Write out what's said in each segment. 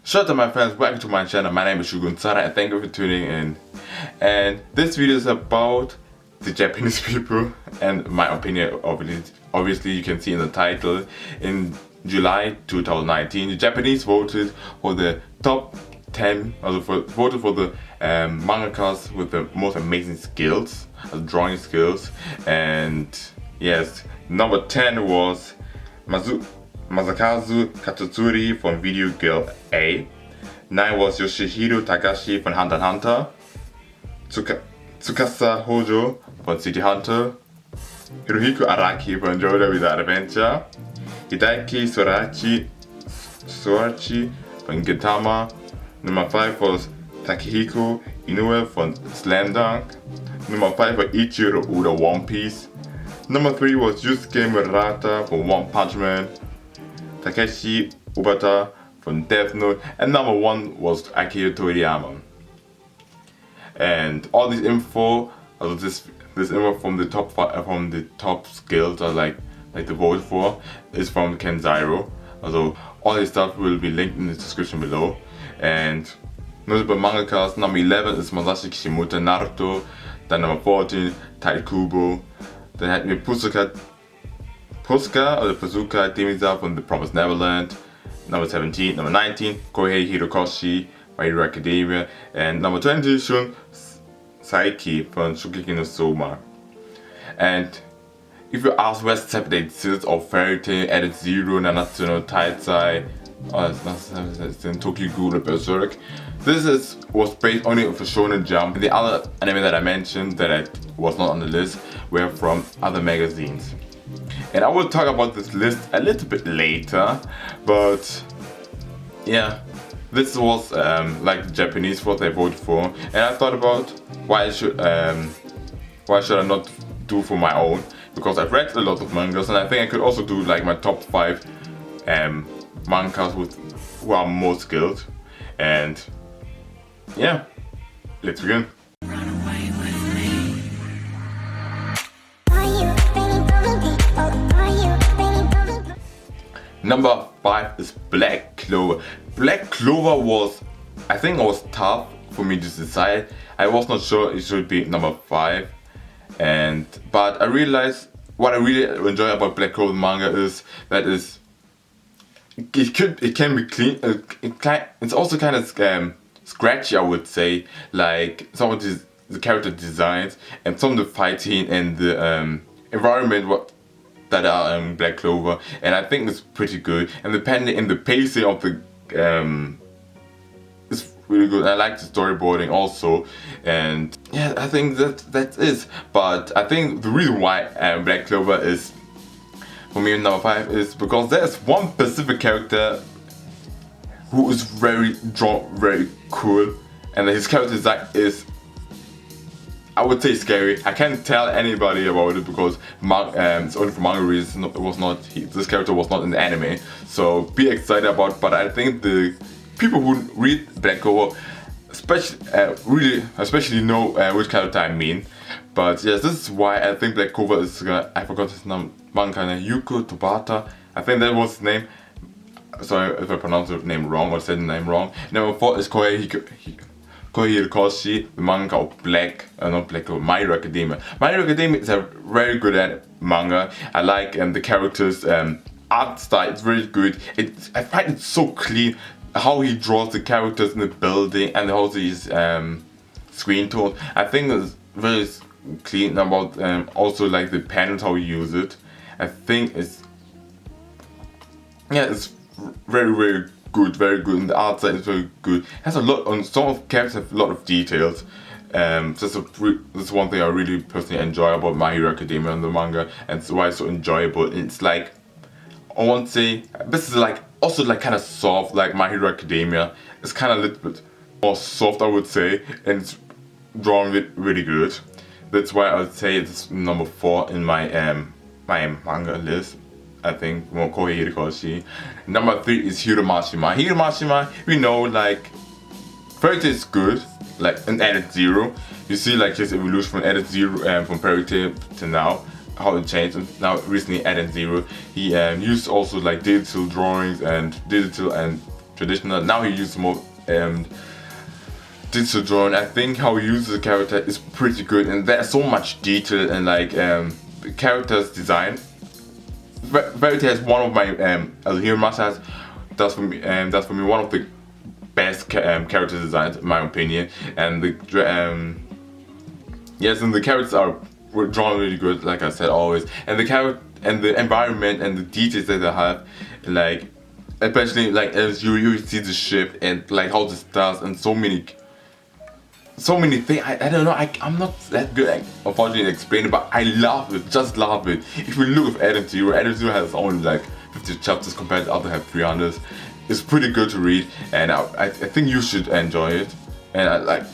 Showtime, my friends, welcome to my channel. My name is Shogun Zorra and thank you for tuning in. And this video is about the Japanese people and my opinion of it. Obviously, you can see in the title. In July 2019, the Japanese voted for the top 10, voted for the mangakas with the most amazing skills, drawing skills. And yes, number 10 was Masakazu Katsutsuri from Video Girl A. 9 was Yoshihiro Takashi from Hunter x Hunter. Tsukasa Hojo from City Hunter. Hirohiko Araki from JoJo Bizarre Adventure. Hideaki Sorachi from Gintama. Number 5 was Takehiko Inoue from Slam Dunk. Number 5 was Ichiro Uda One Piece. Number 3 was Yusuke Murata from One Punch Man. Takeshi Obata from Death Note, and number 1 was Akira Toriyama. And all this info, this info from the top skills, like the vote for, is from Kenzaro. Also, all this stuff will be linked in the description below. And notable mangakas, number 11 is Masashi Kishimoto, Naruto. Then number 14, Tai Kubo. Then had me Pusuka Demisa from The Promised Neverland. Number 17, number 19, Kohei Hirokoshi, My Hero Academia. And number 20, Shun Saiki from Shokugeki no Soma. And if you ask where Step 86 or Fairy Tail, Edit Zero, Nanatsu no Taizai, it's in Tokyo Ghoul Berserk. This was based only for Shonen Jump. The other anime that I mentioned that was not on the list were from other magazines. And I will talk about this list a little bit later, but yeah, this was like the Japanese what they voted for, and I thought about why should I not do for my own, because I've read a lot of mangas and I think I could also do like my top 5 mangas who are most skilled. And yeah, let's begin. Number 5 is Black Clover. Black Clover was tough for me to decide. I was not sure it should be number 5, but I realized what I really enjoy about Black Clover manga is that it can be clean. It's also kind of scratchy, I would say. Like some of the character designs and some of the fighting and the environment that are Black Clover, and I think it's pretty good. And depending in the pacing of the it's really good. I like the storyboarding also, and yeah, I think that is. But I think the reason why Black Clover is for me number 5 is because there's one specific character who is very cool, and his character design is, I would say, scary. I can't tell anybody about it because it's only for manga reasons. This character was not in the anime, so be excited about it. But I think the people who read Black Clover especially know which character I mean. But yes, this is why I think Black Clover is I forgot his name, manga, Yuko Tobata. I think that was his name. Sorry if I pronounced the name wrong or said the name wrong. Number 4 is Kohei Hirokoshi, the manga of My Hero Academia. My Hero Academia is a very good manga. I like the characters' art style. It's very good. I find it so clean how he draws the characters in the building and how his screen tone. I think it's very clean about also like the panels, how he use it. I think it's very good, very good, and the art side is very good. It has a lot on some of the characters have a lot of details. That's one thing I really personally enjoy about My Hero Academia and the manga, and it's why it's so enjoyable. It's like, I won't say this is like also like kind of soft, like My Hero Academia. It's kind of a little bit more soft, I would say, and it's drawn really good. That's why I would say it's number 4 in my my manga list. I think Kohei Hirokoshi. Number 3 is Hiro Mashima. Hiro Mashima, we know, like, Fairy Tail is good, like in Edit Zero. You see like his evolution from Edit Zero from Fairy Tail to now, how it changed. And now recently Edit Zero, he used also like digital drawings and digital and traditional. Now he uses more digital drawing. I think how he uses the character is pretty good, and there's so much detail and like the character's design. Verity has one of my Hero Masters. That's for me one of the best character designs in my opinion. And the yes, and the characters are drawn really good, like I said always. And the character and the environment and the details that they have, like especially like as you see the ship and like how this does and so many things. I don't know, I'm not that good at unfortunately explaining, but I love it, just love it. If you look at Adam Zero has only like 50 chapters compared to others have 300. It's pretty good to read, and I think you should enjoy it. And I like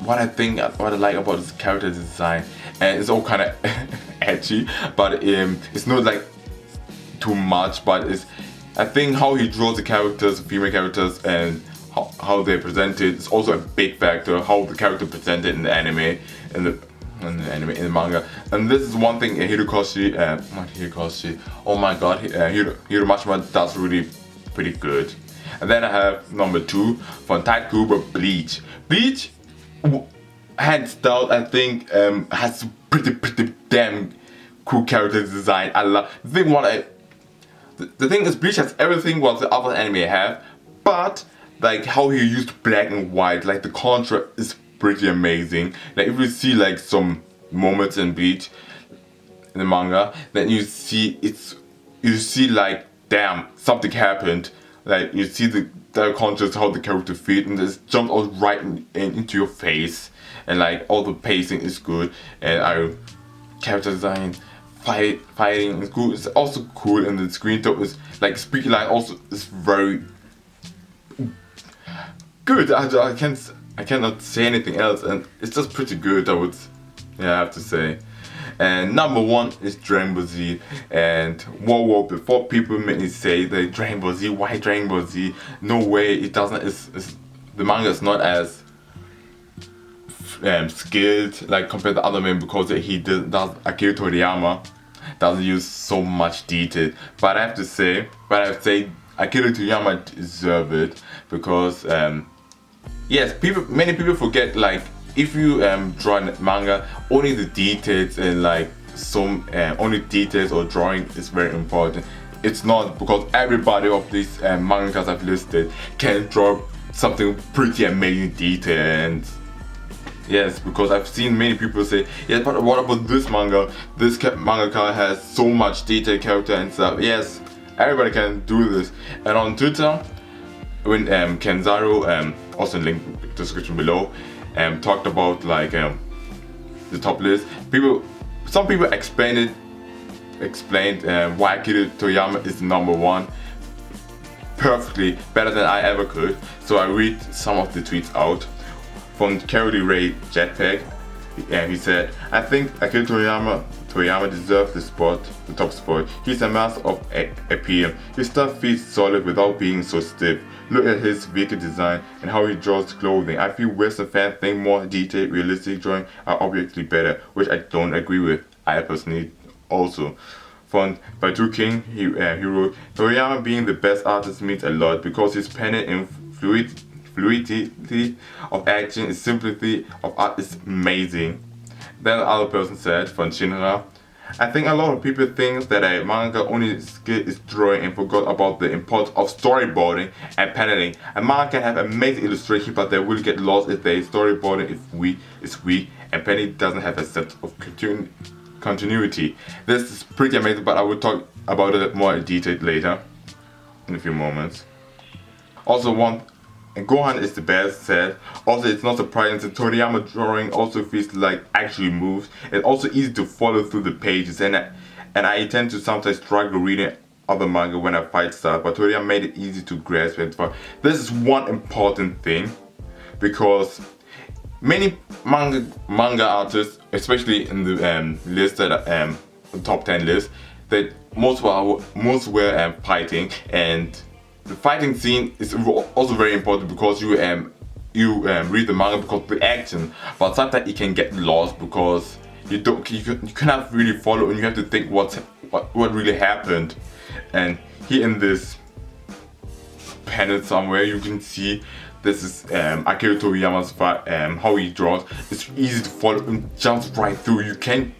what I like about this character design, and it's all kind of edgy, but it's not like too much, but it's, I think how he draws the characters, the female characters, and how they're presented is also a big factor. How the character presented in the anime, in the manga. And this is one thing oh my god, Hiro Mashima does really pretty good. And then I have number 2 from Otaku, Bleach. Bleach, hands down, I think has pretty damn cool character design. I love the thing is, Bleach has everything what the other anime have, but like how he used black and white, like the contrast is pretty amazing. Like if you see like some moments in Bleach in the manga, then you see like damn, something happened. Like you see the contrast, how the character feels, and just jumps out right into your face, and like all the pacing is good, and character design, fighting is cool. It's also cool, and the screen top is like speaking line also is very good. I cannot say anything else, and it's just pretty good. I have to say. And number 1 is Dragon Ball Z. And whoa, before people make me say that Dragon Ball Z, why Dragon Ball Z? No way, it doesn't. The manga is not as skilled like compared to other men, because Akira Toriyama doesn't use so much detail. But I have to say Akira Toriyama deserves it, because yes, many people forget, like if you draw a manga, only the details and like some only details or drawing is very important. It's not, because everybody of these mangakas I've listed can draw something pretty amazing detail. And yes, because I've seen many people say, yes, but what about this manga? This mangaka has so much detail, character and stuff. Yes, everybody can do this. And on Twitter, when Kenzaro, also link in the description below, talked about like the top list. Some people explained why Akira Toriyama is number 1 perfectly, better than I ever could. So I read some of the tweets out. From Carly Ray Jetpack, he said, I think Akira Toriyama deserves the top spot. He's a master of appeal. His stuff feels solid without being so stiff. Look at his vehicle design and how he draws clothing. I feel Western fans think more detailed, realistic drawing are obviously better, which I don't agree with. I personally also. From Baidu King, he wrote, Toriyama being the best artist means a lot, because his penning and fluidity of action, his simplicity of art is amazing. Then the other person said, from Shinra, I think a lot of people think that a manga only skill is drawing and forgot about the importance of storyboarding and paneling. A manga can have amazing illustration, but they will get lost if their storyboarding is weak and paneling doesn't have a sense of continuity. This is pretty amazing, but I will talk about it more in detail later in a few moments. Also, Gohan is the best said. Also, it's not surprising that Toriyama drawing also feels like actually moves. It's also easy to follow through the pages, and I tend to sometimes struggle reading other manga when I fight stuff, but Toriyama made it easy to grasp it. This is one important thing, because many manga artists, especially in the list that the top 10 list, that most were fighting, and the fighting scene is also very important, because you read the manga because of the action, but sometimes it can get lost because you cannot really follow, and you have to think what really happened. And here in this panel somewhere, you can see this is Akira Toriyama's how he draws. It's easy to follow and jumps right through. You can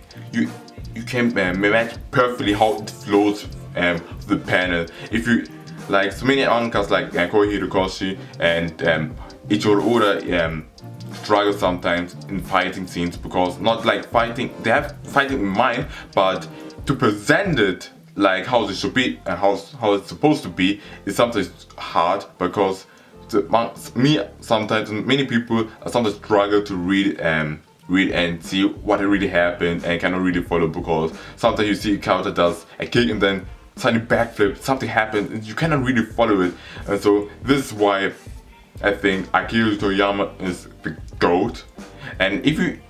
match perfectly how it flows the panel. If you like so many mangas like Kohei Hirokoshi and Ichiro Oda struggle sometimes in fighting scenes, because not like fighting, they have fighting in mind, but to present it like how it should be and how it's supposed to be is sometimes hard, because sometimes many people sometimes struggle to read and see what really happened and cannot really follow, because sometimes you see a character does a kick and then suddenly backflip, something happens and you cannot really follow it. And so this is why I think Akira Toriyama is the GOAT. And if you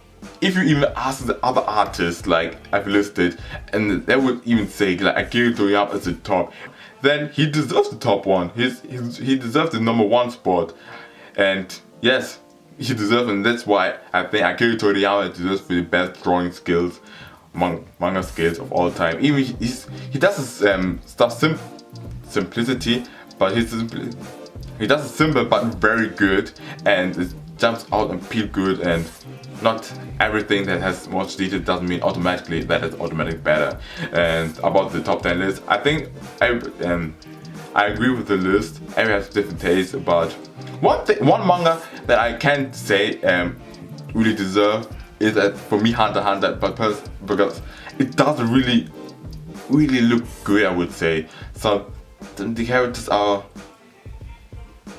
even ask the other artists like I've listed, and they would even say like Akira Toriyama is the top, then he deserves the top one. He deserves the #1 spot. And yes, he deserves it, and that's why I think Akira Toriyama deserves for the best drawing skills, manga skills of all time. Even he does his stuff simplicity, but he does it simple but very good, and it jumps out and feel good. And not everything that has much detail doesn't mean automatically that it's automatically better. And about the top 10 list, I think I agree with the list. Everyone has different tastes, but one manga that I can't say really deserve is that for me Hunter x Hunter, but because it doesn't really look good, I would say. So the characters are,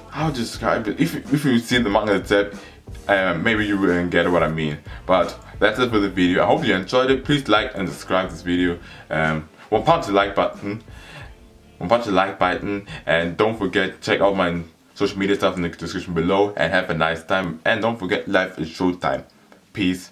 how to describe it? If you see the manga itself, maybe you will get what I mean. But that's it for the video. I hope you enjoyed it. Please like and subscribe this video. Punch the like button, and don't forget, check out my social media stuff in the description below, and have a nice time. And don't forget, life is Showtime. Peace.